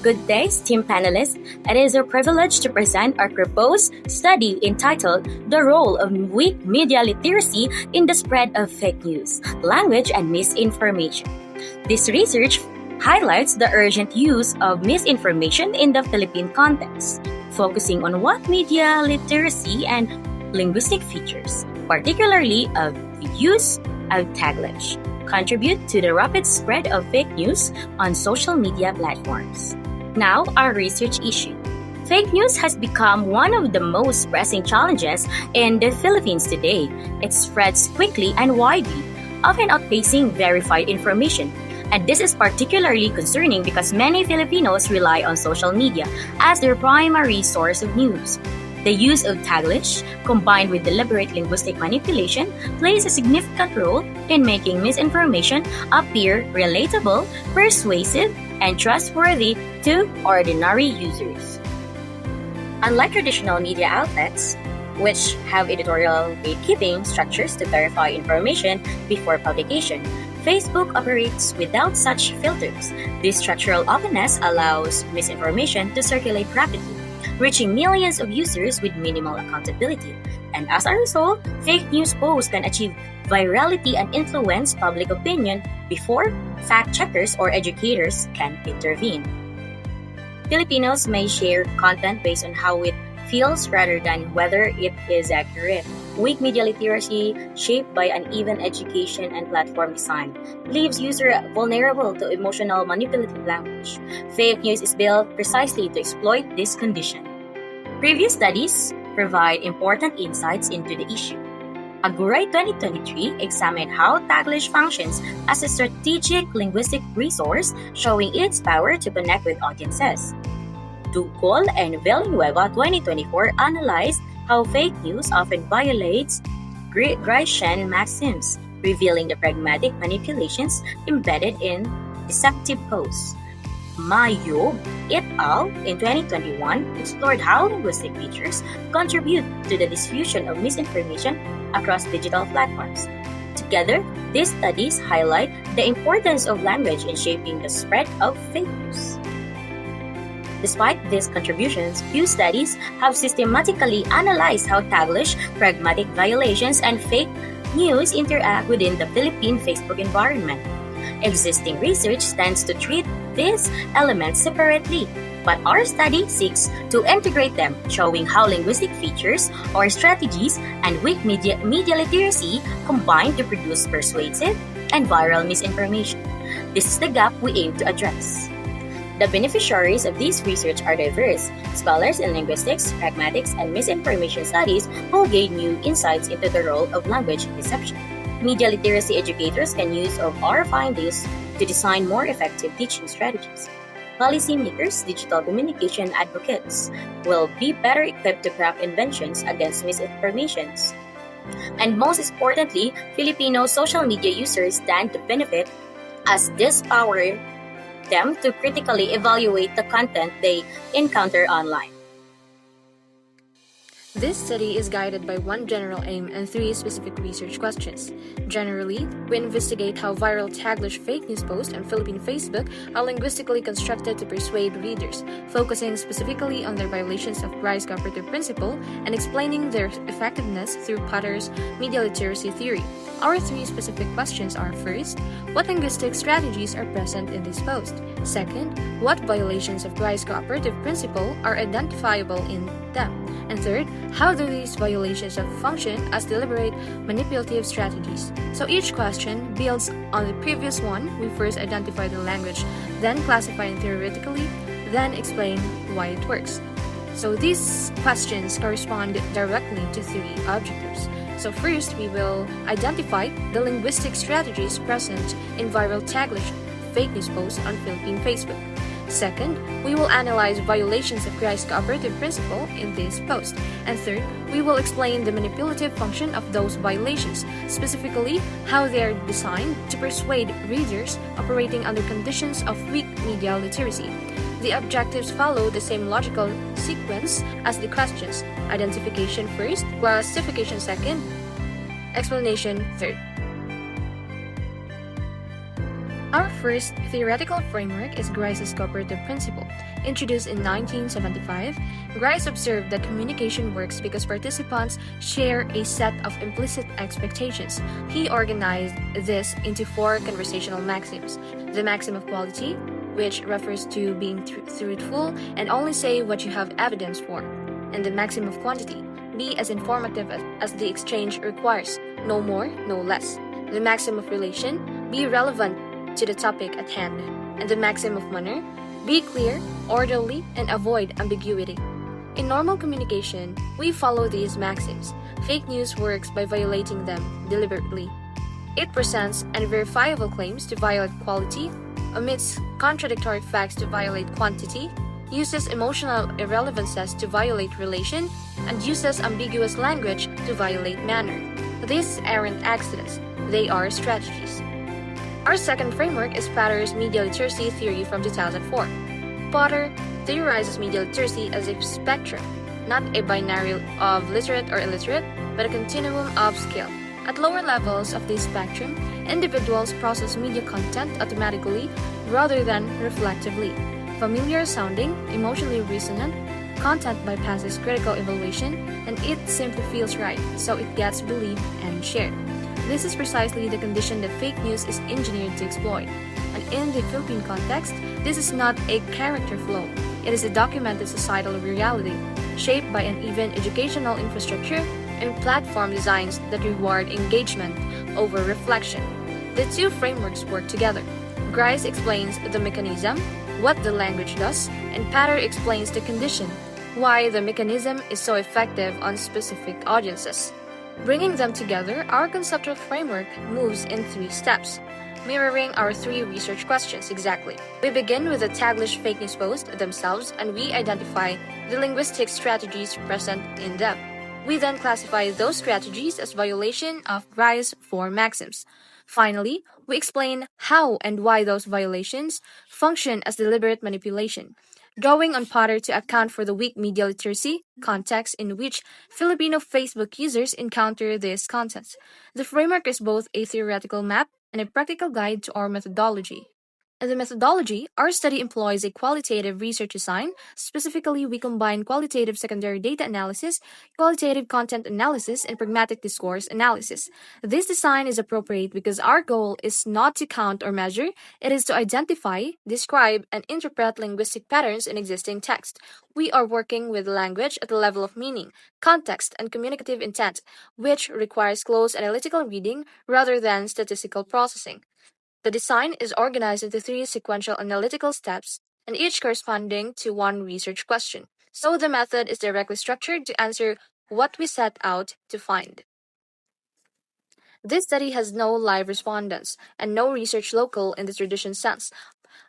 Good day, esteemed panelists. It is a privilege to present our proposed study entitled The Role of Weak Media Literacy in the Spread of Fake News, Language, and Misinformation. This research highlights the urgent use of misinformation in the Philippine context, focusing on what media literacy and linguistic features, particularly of the use of Taglish, contribute to the rapid spread of fake news on social media platforms. Now, our research issue. Fake news has become one of the most pressing challenges in the Philippines today. It spreads quickly and widely, often outpacing verified information. And this is particularly concerning because many Filipinos rely on social media as their primary source of news. The use of Taglish, combined with deliberate linguistic manipulation, plays a significant role in making misinformation appear relatable, persuasive, and trustworthy to ordinary users. Unlike traditional media outlets, which have editorial gatekeeping structures to verify information before publication, Facebook operates without such filters. This structural openness allows misinformation to circulate rapidly, reaching millions of users with minimal accountability. And as a result, fake news posts can achieve virality and influence public opinion before fact-checkers or educators can intervene. Filipinos may share content based on how it feels rather than whether it is accurate. Weak media literacy, shaped by uneven education and platform design, leaves users vulnerable to emotional manipulative language. Fake news is built precisely to exploit this condition. Previous studies provide important insights into the issue. Aguray 2023 examined how Taglish functions as a strategic linguistic resource, showing its power to connect with audiences. Ducol and Villanueva 2024 analyzed how fake news often violates Grecian maxims, revealing the pragmatic manipulations embedded in deceptive posts. Mayob et al. In 2021 explored how linguistic features contribute to the diffusion of misinformation across digital platforms. Together, these studies highlight the importance of language in shaping the spread of fake news. Despite these contributions, few studies have systematically analyzed how Taglish, pragmatic violations, and fake news interact within the Philippine Facebook environment. Existing research tends to treat these elements separately, but our study seeks to integrate them, showing how linguistic features or strategies and weak media literacy combine to produce persuasive and viral misinformation. This is the gap we aim to address. The beneficiaries of this research are diverse: scholars in linguistics, pragmatics, and misinformation studies who gain new insights into the role of language deception. Media literacy educators can use of our findings to design more effective teaching strategies. Policymakers, digital communication advocates will be better equipped to craft inventions against misinformations. And most importantly, Filipino social media users stand to benefit as this power them to critically evaluate the content they encounter online. This study is guided by one general aim and three specific research questions. Generally, we investigate how viral Taglish fake news posts on Philippine Facebook are linguistically constructed to persuade readers, focusing specifically on their violations of Rice cooperative principle and explaining their effectiveness through Potter's media literacy theory. Our three specific questions are: first, what linguistic strategies are present in this post? Second, what violations of Rice cooperative principle are identifiable in them? And third, how do these violations function as deliberate manipulative strategies? So each question builds on the previous one. We first identify the language, then classify it theoretically, then explain why it works. So these questions correspond directly to three objectives. So first, we will identify the linguistic strategies present in viral Taglish fake news posts on Philippine Facebook. Second, we will analyze violations of Rice cooperative principle in this post. And third, we will explain the manipulative function of those violations, specifically how they are designed to persuade readers operating under conditions of weak media literacy. The objectives follow the same logical sequence as the questions: identification first, classification second, explanation third. Our first theoretical framework is Grice's cooperative principle. Introduced in 1975, Grice observed that communication works because participants share a set of implicit expectations. He organized this into four conversational maxims: the maxim of quality, which refers to being truthful and only say what you have evidence for, and the maxim of quantity, be as informative as the exchange requires, no more, no less. The maxim of relation, be relevant to the topic at hand, and the maxim of manner, be clear, orderly, and avoid ambiguity. In normal communication, we follow these maxims. Fake news works by violating them deliberately. It presents unverifiable claims to violate quality, omits contradictory facts to violate quantity, uses emotional irrelevances to violate relation, and uses ambiguous language to violate manner. These aren't accidents, they are strategies. Our second framework is Potter's media literacy theory from 2004. Potter theorizes media literacy as a spectrum, not a binary of literate or illiterate, but a continuum of skill. At lower levels of this spectrum, individuals process media content automatically rather than reflectively. Familiar sounding, emotionally resonant, content bypasses critical evaluation, and it simply feels right, so it gets believed and shared. This is precisely the condition that fake news is engineered to exploit. And in the Philippine context, this is not a character flaw. It is a documented societal reality, shaped by an even educational infrastructure and platform designs that reward engagement over reflection. The two frameworks work together. Grice explains the mechanism, what the language does, and Patter explains the condition, why the mechanism is so effective on specific audiences. Bringing them together, our conceptual framework moves in three steps, mirroring our three research questions exactly. We begin with the taglish fake news posts themselves, and we identify the linguistic strategies present in them. We then classify those strategies as violation of Grice's four maxims. Finally, we explain how and why those violations function as deliberate manipulation, drawing on Potter to account for the weak media literacy context in which Filipino Facebook users encounter this content. The framework is both a theoretical map and a practical guide to our methodology. In the methodology, our study employs a qualitative research design. Specifically, we combine qualitative secondary data analysis, qualitative content analysis, and pragmatic discourse analysis. This design is appropriate because our goal is not to count or measure, it is to identify, describe, and interpret linguistic patterns in existing text. We are working with language at the level of meaning, context, and communicative intent, which requires close analytical reading rather than statistical processing. The design is organized into three sequential analytical steps, and each corresponding to one research question. So the method is directly structured to answer what we set out to find. This study has no live respondents and no research local in the traditional sense.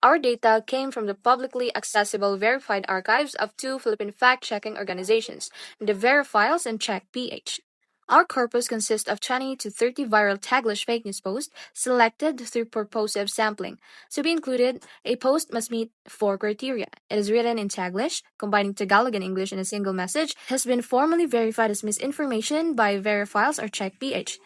Our data came from the publicly accessible verified archives of two Philippine fact-checking organizations, the Verifiles and CheckPH. Our corpus consists of 20 to 30 viral taglish fake news posts selected through purposive sampling. To be included, a post must meet four criteria. It is written in Taglish, combining Tagalog and English in a single message, has been formally verified as misinformation by Verifiles or CheckPH.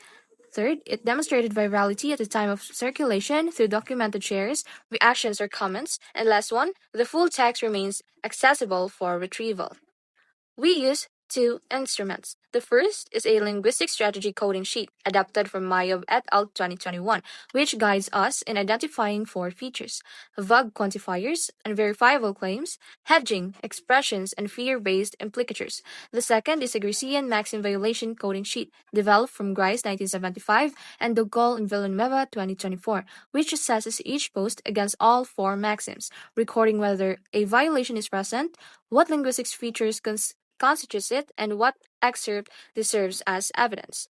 Third, it demonstrated virality at the time of circulation through documented shares, reactions, or comments. And last one, the full text remains accessible for retrieval. We use two instruments. The first is a linguistic strategy coding sheet adapted from Mayob et al. 2021, which guides us in identifying four features: vague quantifiers, unverifiable claims, hedging, expressions, and fear-based implicatures. The second is a Grecian maxim violation coding sheet developed from Grice 1975 and Dogol and Villanueva 2024, which assesses each post against all four maxims, recording whether a violation is present, what linguistic features constitutes it, and what excerpt deserves as evidence.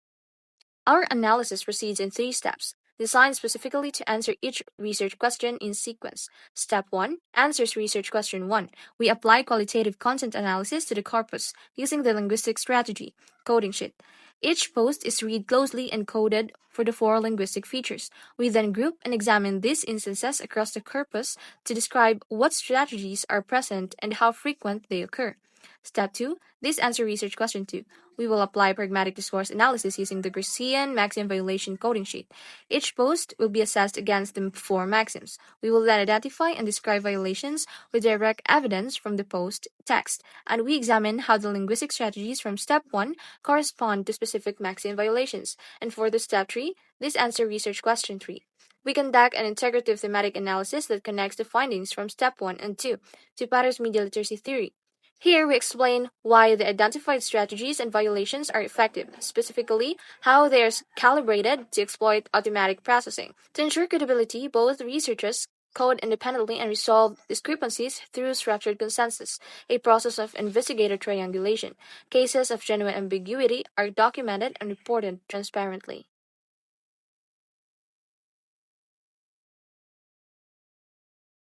Our analysis proceeds in three steps, designed specifically to answer each research question in sequence. Step 1 answers research question 1. We apply qualitative content analysis to the corpus using the linguistic strategy coding sheet. Each post is read closely and coded for the four linguistic features. We then group and examine these instances across the corpus to describe what strategies are present and how frequent they occur. Step 2. This answer research question 2. We will apply pragmatic discourse analysis using the Garcian maxim violation coding sheet. Each post will be assessed against the four maxims. We will then identify and describe violations with direct evidence from the post text, and we examine how the linguistic strategies from step 1 correspond to specific maxim violations. And for the step 3, this answer research question 3. We conduct an integrative thematic analysis that connects the findings from step 1 and 2 to Potter's media literacy theory. Here we explain why the identified strategies and violations are effective, specifically how they are calibrated to exploit automatic processing. To ensure credibility, both researchers code independently and resolve discrepancies through structured consensus, a process of investigator triangulation. Cases of genuine ambiguity are documented and reported transparently.